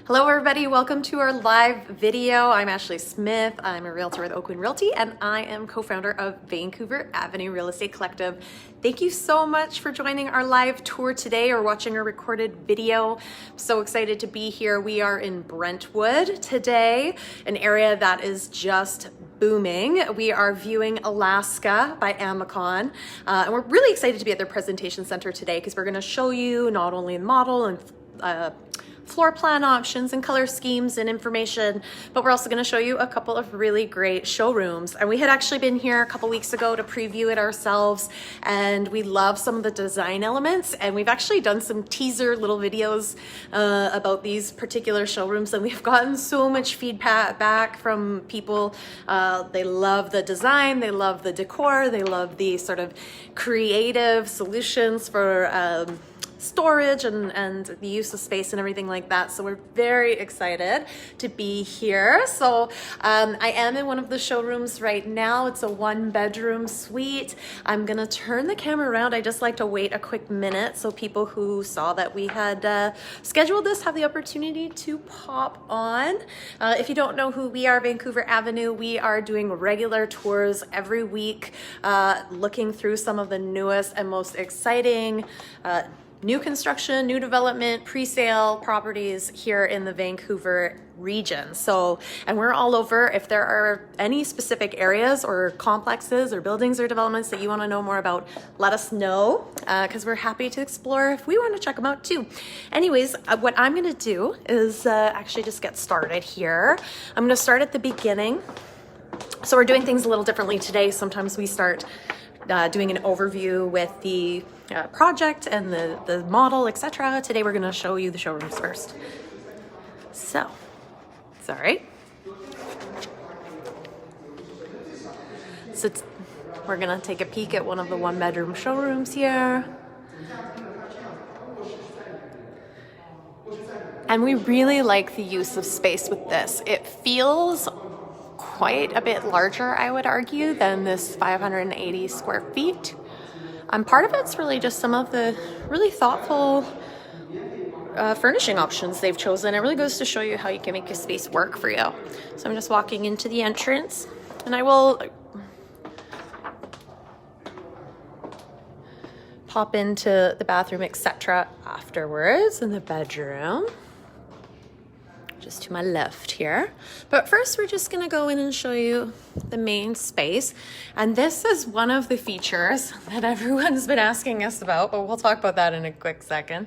Hello everybody, welcome to our live video. I'm Ashley Smith. I'm a realtor with Oakland Realty and I am co-founder of Vancouver Avenue Real Estate Collective. Thank you so much for joining our live tour today or watching a recorded video. I'm so excited to be here. We are in Brentwood today, an area that is just booming. We are viewing Alaska by Amacon, and we're really excited to be at their presentation center today because we're going to show you not only the model and floor plan options and color schemes and information, but we're also going to show you a couple of really great showrooms. And we had actually been here a couple weeks ago to preview it ourselves, and we love some of the design elements, and we've actually done some teaser little videos about these particular showrooms, and we've gotten so much feedback back from people. They love the design, they love the decor, they love the sort of creative solutions for storage and the use of space and everything like that. So we're very excited to be here. So I am in one of the showrooms right now. It's a 1-bedroom suite. I'm gonna turn the camera around. I just like to wait a quick minute so people who saw that we had scheduled this have the opportunity to pop on. If you don't know who we are, Vancouver Avenue, we are doing regular tours every week, looking through some of the newest and most exciting new construction, new development, pre-sale properties here in the Vancouver region. So, and we're all over. If there are any specific areas or complexes or buildings or developments that you want to know more about, let us know, because we're happy to explore if we want to check them out too. Anyways, what I'm going to do is actually just get started here. I'm going to start at the beginning. So we're doing things a little differently today. Sometimes we start doing an overview with the project and the model, etc. Today we're going to show you the showrooms first. So, sorry. So we're going to take a peek at one of the 1-bedroom showrooms here. And we really like the use of space with this. It feels quite a bit larger, I would argue, than this 580 square feet. Part of it's really just some of the really thoughtful furnishing options they've chosen. It really goes to show you how you can make a space work for you. So I'm just walking into the entrance, and I will pop into the bathroom, etc. afterwards in the bedroom. Just to my left here. But first we're just gonna go in and show you the main space. And this is one of the features that everyone's been asking us about, but we'll talk about that in a quick second.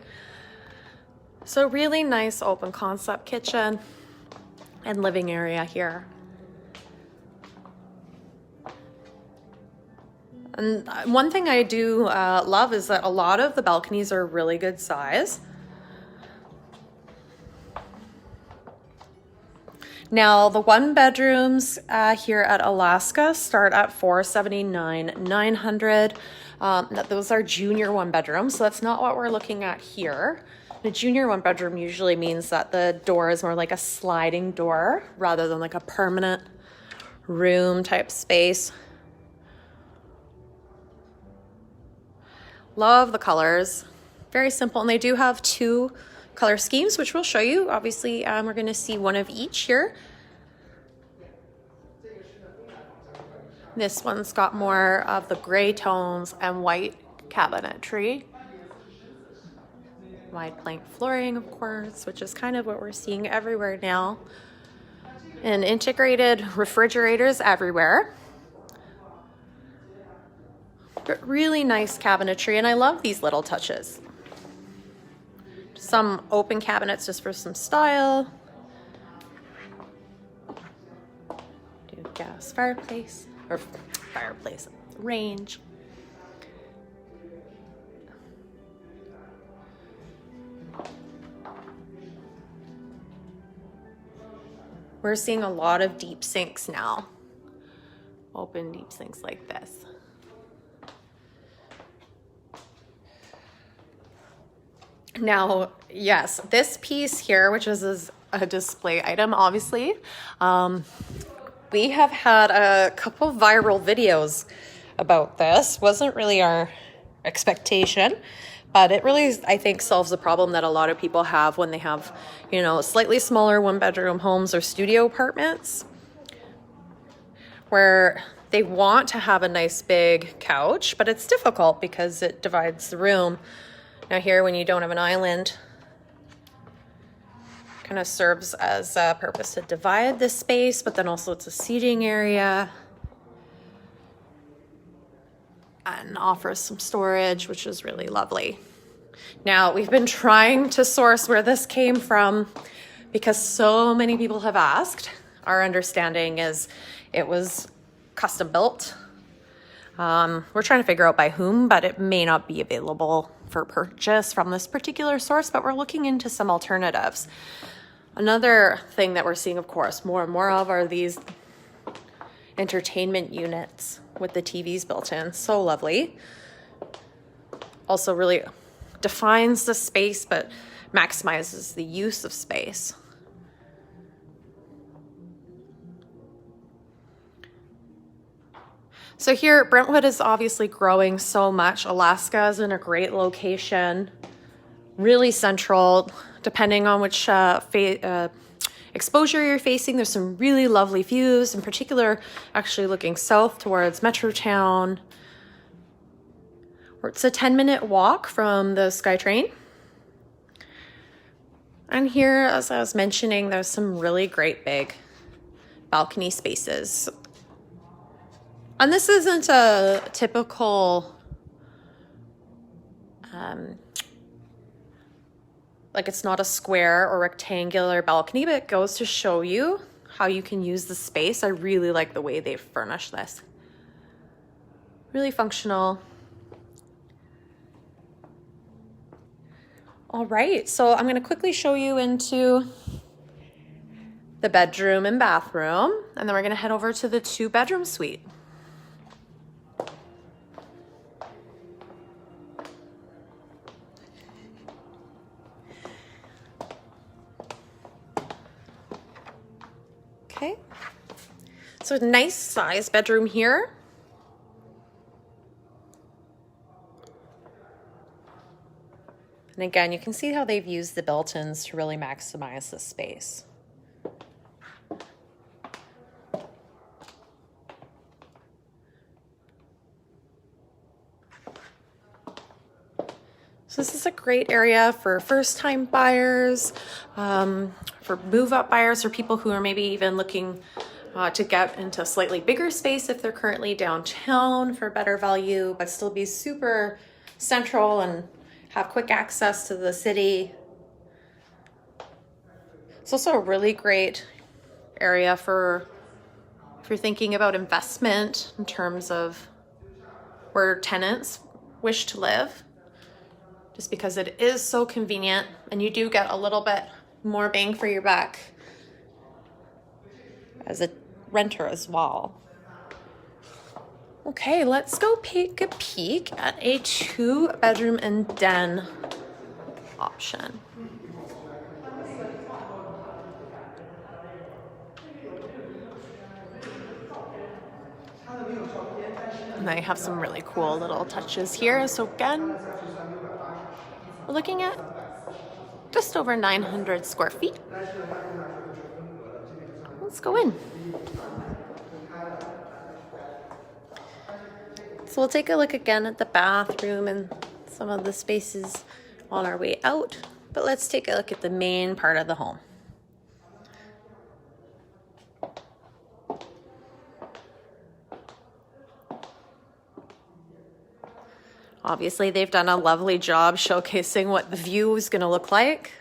So really nice open concept kitchen and living area here. And one thing I do love is that a lot of the balconies are really good size. Now, the 1-bedrooms here at Alaska start at $479,900. Those are junior 1-bedrooms, so that's not what we're looking at here. The junior 1-bedroom usually means that the door is more like a sliding door rather than like a permanent room type space. Love the colors, very simple, and they do have 2 color schemes, which we'll show you. Obviously, we're going to see one of each here. This one's got more of the gray tones and white cabinetry. Wide plank flooring, of course, which is kind of what we're seeing everywhere now. And integrated refrigerators everywhere. But really nice cabinetry, and I love these little touches. Some open cabinets just for some style. Do gas fireplace, or fireplace range. We're seeing a lot of deep sinks now. Open deep sinks like this. Now, yes, this piece here, which is a display item, obviously, we have had a couple viral videos about this. Wasn't really our expectation, But it really, I think, solves the problem that a lot of people have when they have, you know, slightly smaller one-bedroom homes or studio apartments, where they want to have a nice big couch, but it's difficult because it divides the room. Now here, when you don't have an island, kind of serves as a purpose to divide the space, but then also it's a seating area and offers some storage, which is really lovely. Now, we've been trying to source where this came from because so many people have asked. Our understanding is it was custom built. We're trying to figure out by whom, but it may not be available for purchase from this particular source, but we're looking into some alternatives. Another thing that we're seeing, of course, more and more of are these entertainment units with the TVs built in. So lovely. Also really defines the space, but maximizes the use of space. So here, Brentwood is obviously growing so much. Alaska is in a great location, really central, depending on which exposure you're facing. There's some really lovely views, in particular, actually looking south towards Metrotown. It's a 10-minute walk from the SkyTrain. And here, as I was mentioning, there's some really great big balcony spaces. And this isn't a typical, like it's not a square or rectangular balcony, but it goes to show you how you can use the space. I really like the way they've furnished this. Really functional. All right, so I'm going to quickly show you into the bedroom and bathroom, and then we're going to head over to the 2-bedroom suite. Okay, so a nice size bedroom here. And again, you can see how they've used the built-ins to really maximize the space. So this is a great area for first-time buyers, for move-up buyers, or people who are maybe even looking to get into a slightly bigger space if they're currently downtown for better value, but still be super central and have quick access to the city. It's also a really great area for if you're thinking about investment in terms of where tenants wish to live, just because it is so convenient and you do get a little bit more bang for your buck as a renter as well. Okay, let's go take a peek at a 2-bedroom and den option. And they have some really cool little touches here. So again, we're looking at just over 900 square feet. Let's go in. So we'll take a look again at the bathroom and some of the spaces on our way out, but let's take a look at the main part of the home. Obviously, they've done a lovely job showcasing what the view is going to look like.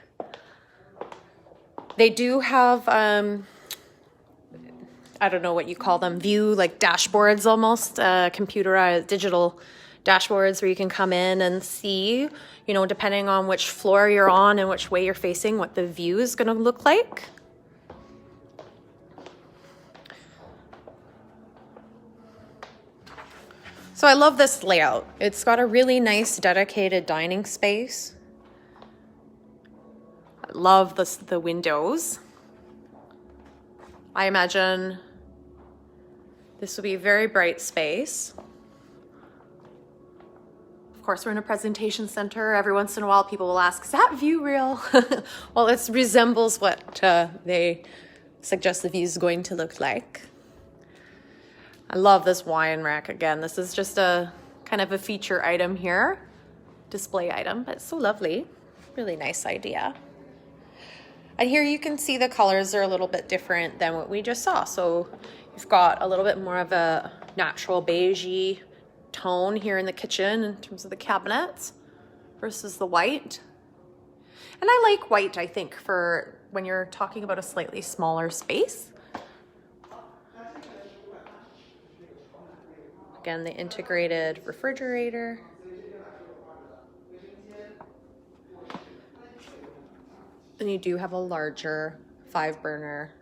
They do have, I don't know what you call them, view, like dashboards almost, computerized digital dashboards where you can come in and see, you know, depending on which floor you're on and which way you're facing, what the view is going to look like. So I love this layout. It's got a really nice dedicated dining space. I love the windows. I imagine this will be a very bright space. Of course, we're in a presentation center. Every once in a while, people will ask, is that view real? Well, it resembles what they suggest the view is going to look like. I love this wine rack again. This is just a kind of a feature item here, display item, but it's so lovely. Really nice idea. And here you can see the colors are a little bit different than what we just saw. So you've got a little bit more of a natural beigey tone here in the kitchen in terms of the cabinets versus the white. And I like white, I think, for when you're talking about a slightly smaller space. Again, the integrated refrigerator. And you do have a larger 5-burner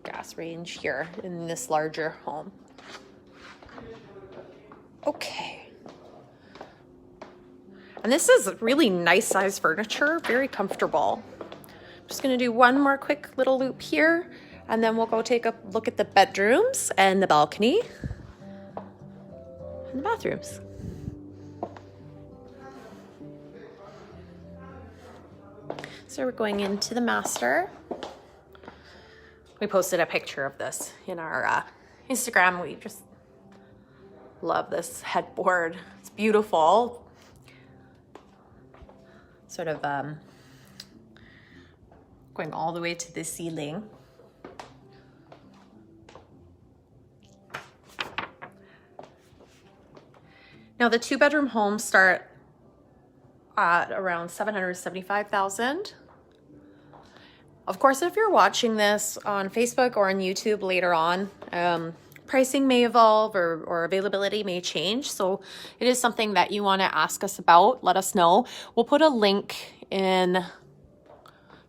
gas range here in this larger home. Okay. And this is really nice size furniture, very comfortable. I'm just gonna do one more quick little loop here, and then we'll go take a look at the bedrooms and the balcony and the bathrooms. So we're going into the master. We posted a picture of this in our Instagram. We just love this headboard. It's beautiful. Sort of going all the way to the ceiling. Now the 2-bedroom homes start at around $775,000. Of course, if you're watching this on Facebook or on YouTube later on, pricing may evolve or availability may change. So it is something that you want to ask us about. Let us know. We'll put a link in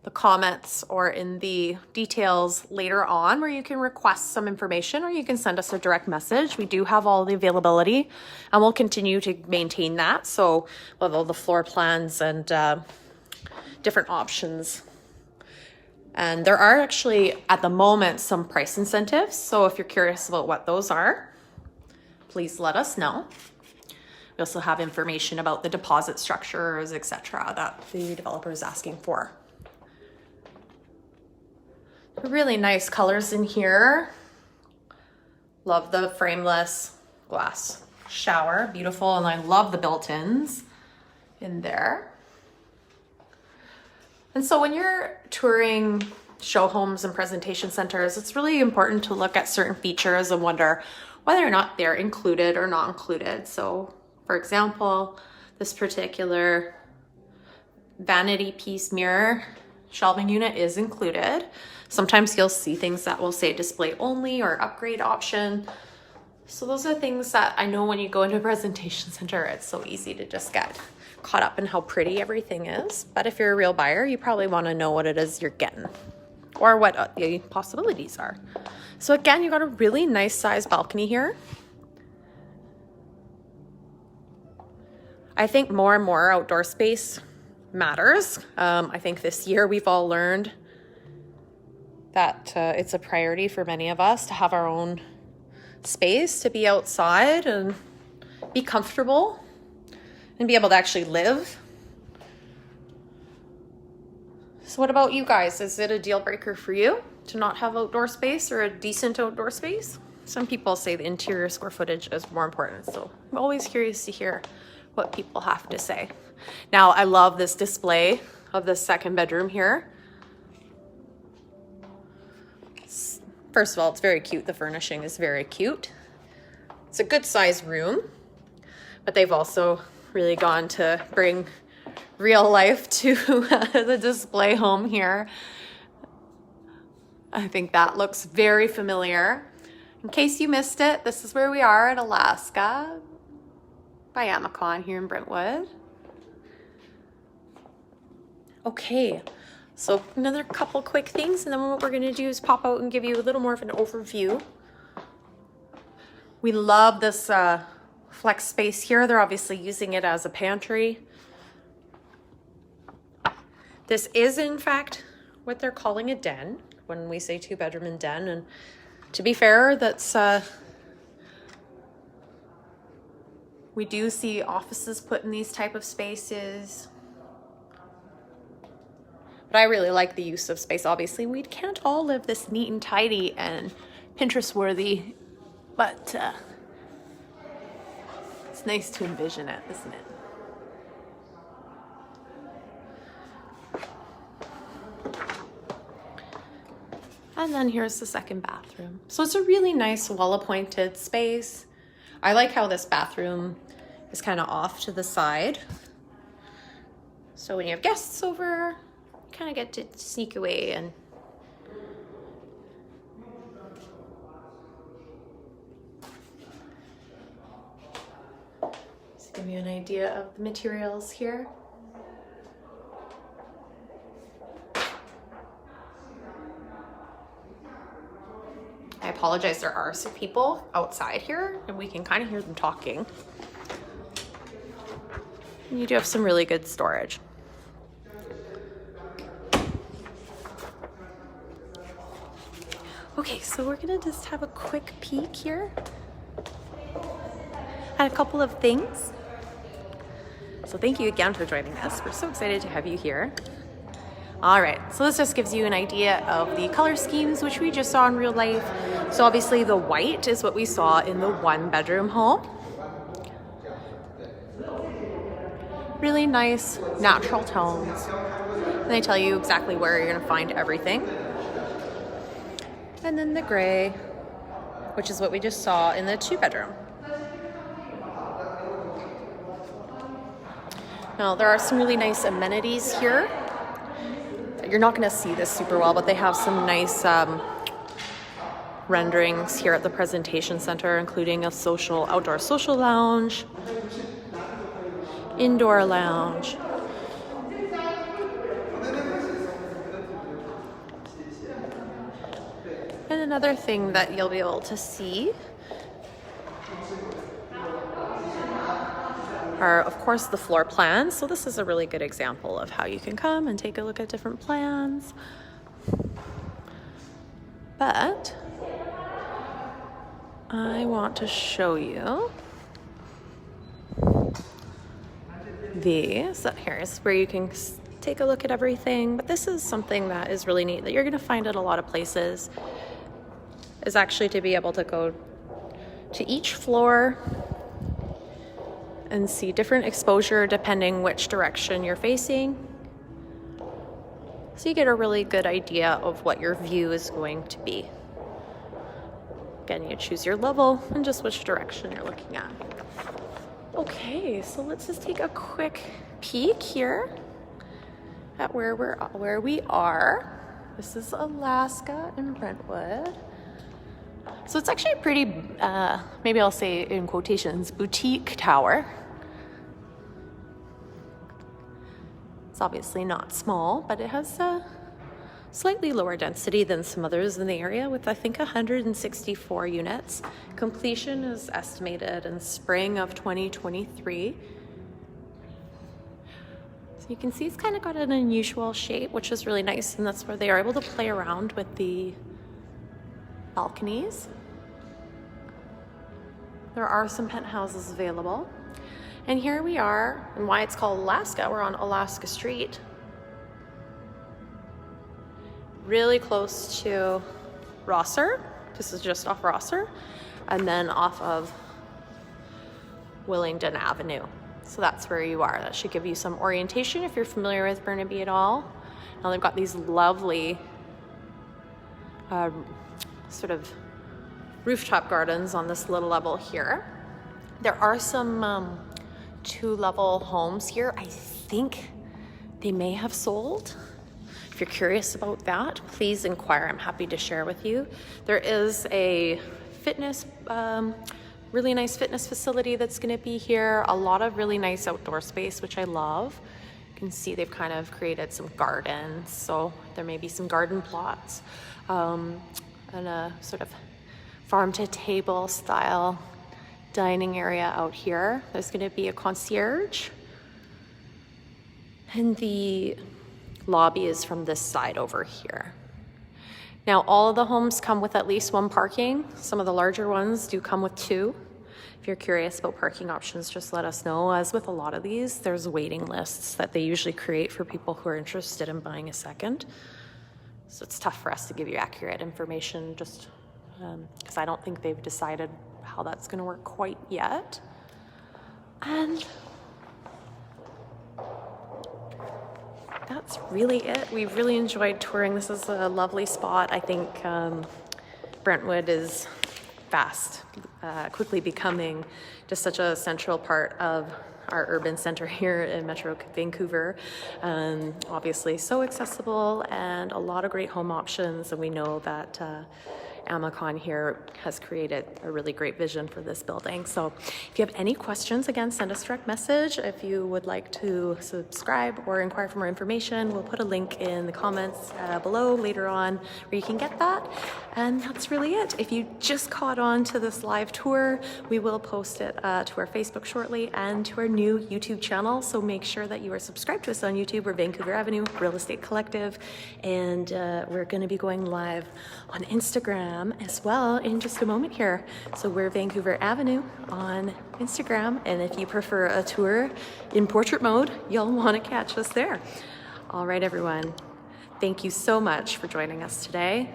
the comments or in the details later on where you can request some information or you can send us a direct message. We do have all the availability and we'll continue to maintain that. So with all the floor plans and different options. And there are actually, at the moment, some price incentives. So if you're curious about what those are, please let us know. We also have information about the deposit structures, etc., that the developer is asking for. Really nice colors in here. Love the frameless glass shower, beautiful. And I love the built-ins in there. And so when you're touring show homes and presentation centers, it's really important to look at certain features and wonder whether or not they're included or not included. So for example, this particular vanity piece mirror shelving unit is included. Sometimes you'll see things that will say display only or upgrade option. So those are things that I know when you go into a presentation center, it's so easy to just get caught up in how pretty everything is. But if you're a real buyer, you probably want to know what it is you're getting or what the possibilities are. So again, you got a really nice size balcony here. I think more and more outdoor space matters. I think this year we've all learned that it's a priority for many of us to have our own space, to be outside and be comfortable and be able to actually live. So what about you guys? Is it a deal breaker for you to not have outdoor space or a decent outdoor space? Some people say the interior square footage is more important. So I'm always curious to hear what people have to say. Now, I love this display of the 2nd bedroom here. First of all, it's very cute. The furnishing is very cute. It's a good sized room, but they've also really gone to bring real life to the display home here. I think that looks very familiar. In case you missed it, this is where we are in Alaska by Amacon here in Brentwood. Okay, so another couple quick things, and then what we're going to do is pop out and give you a little more of an overview. We love this flex space here. They're obviously using it as a pantry. This is, in fact, what they're calling a den when we say 2-bedroom and den. And to be fair, that's We do see offices put in these type of spaces. But I really like the use of space. Obviously, we can't all live this neat and tidy and Pinterest worthy, but it's nice to envision it, isn't it? And then here's the second bathroom. So it's a really nice, well-appointed space. I like how this bathroom is kind of off to the side. So when you have guests over, kind of get to sneak away and just give you an idea of the materials here. I apologize, there are some people outside here and we can kind of hear them talking. And you do have some really good storage. Okay, so we're gonna just have a quick peek here at a couple of things. So thank you again for joining us. We're so excited to have you here. All right, so this just gives you an idea of the color schemes, which we just saw in real life. So obviously the white is what we saw in the 1-bedroom home. Really nice natural tones. And they tell you exactly where you're gonna find everything. And then the gray, which is what we just saw in the 2-bedroom. Now there are some really nice amenities here. You're not gonna see this super well, but they have some nice renderings here at the presentation center, including a outdoor social lounge, indoor lounge. And another thing that you'll be able to see are, of course, the floor plans. So this is a really good example of how you can come and take a look at different plans. But I want to show you these. Here's where you can take a look at everything. But this is something that is really neat that you're going to find at a lot of places, is actually to be able to go to each floor and see different exposure depending which direction you're facing. So you get a really good idea of what your view is going to be. Again, you choose your level and just which direction you're looking at. Okay, so let's just take a quick peek here at where we are. This is Alaska in Brentwood. So it's actually a pretty, maybe I'll say in quotations, boutique tower. It's obviously not small, but it has a slightly lower density than some others in the area with, I think, 164 units. Completion is estimated in spring of 2023. So you can see it's kind of got an unusual shape, which is really nice, and that's where they are able to play around with the balconies. There are some penthouses available. And here we are, and why it's called Alaska, we're on Alaska Street. Really close to Rosser. This is just off Rosser. And then off of Willingdon Avenue. So that's where you are. That should give you some orientation if you're familiar with Burnaby at all. Now they've got these lovely sort of rooftop gardens on this little level here. There are some 2-level homes here. I think they may have sold. If you're curious about that, please inquire. I'm happy to share with you. There is a fitness, really nice fitness facility that's going to be here. A lot of really nice outdoor space, which I love. You can see they've kind of created some gardens, so there may be some garden plots and a sort of farm to table style dining area out here. There's going to be a concierge, and the lobby is from this side over here. Now all of the homes come with at least 1 parking. Some of the larger ones do come with 2. If you're curious about parking options, just let us know. As with a lot of these, there's waiting lists that they usually create for people who are interested in buying a second. So it's tough for us to give you accurate information just because I don't think they've decided how that's going to work quite yet. And that's really it. We've really enjoyed touring. This is a lovely spot. I think Brentwood is quickly becoming just such a central part of our urban center here in Metro Vancouver. Obviously so accessible and a lot of great home options. And we know that Amacon here has created a really great vision for this building. So if you have any questions, again, send us a direct message. If you would like to subscribe or inquire for more information, we'll put a link in the comments below later on where you can get that. And that's really it. If you just caught on to this live tour, we will post it to our Facebook shortly and to our new YouTube channel. So make sure that you are subscribed to us on YouTube. We're Vancouver Avenue Real Estate Collective. And we're going to be going live on Instagram as well in just a moment here. So we're Vancouver Avenue on Instagram, and if you prefer a tour in portrait mode, you'll want to catch us there. All right, everyone, thank you so much for joining us today.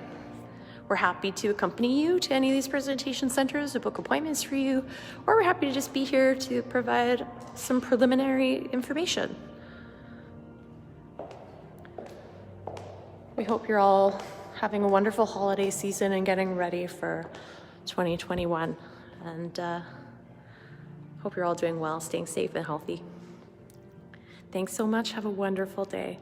We're happy to accompany you to any of these presentation centers to book appointments for you, or we're happy to just be here to provide some preliminary information. We hope you're all having a wonderful holiday season and getting ready for 2021. And hope you're all doing well, staying safe and healthy. Thanks so much. Have a wonderful day.